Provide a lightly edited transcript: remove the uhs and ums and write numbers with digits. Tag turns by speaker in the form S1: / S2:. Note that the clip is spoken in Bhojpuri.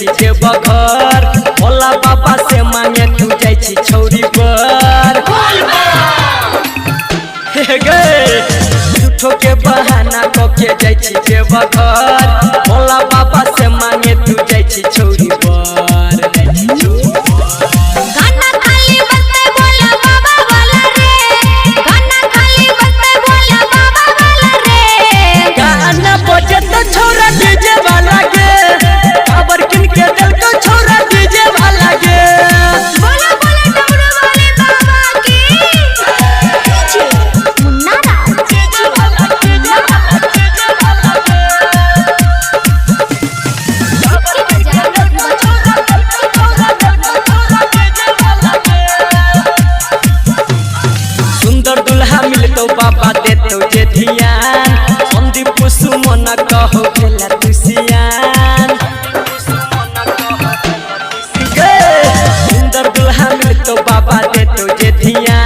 S1: छी देवघर भोला बाबा से मांगे तू जाय छी छौरी पर झूठो के बहाना क के जाय छी देवघर भोला बाबा से मांगे तू जाय छी छौरी पर
S2: गाना खाली बजते भोला बाबा वाला रे गाना खाली बजते भोला बाबा वाला रे
S1: गाना बजे तो छोरा डीजे वाला के खबर किन के दिल को छोरा डीजे वाला के
S2: बोला बोला डमरू वाले बाबा की मुन्ना राज
S1: डीजे वाला डीजे वाला डीजे वाला सुंदर दुल्हा मिलतो बाबा देतो जे ध्यान संदीप सुमन कहो खेला तुसियान सुंदर दुल्हा मिलतो बाबा देतो जे ध्यान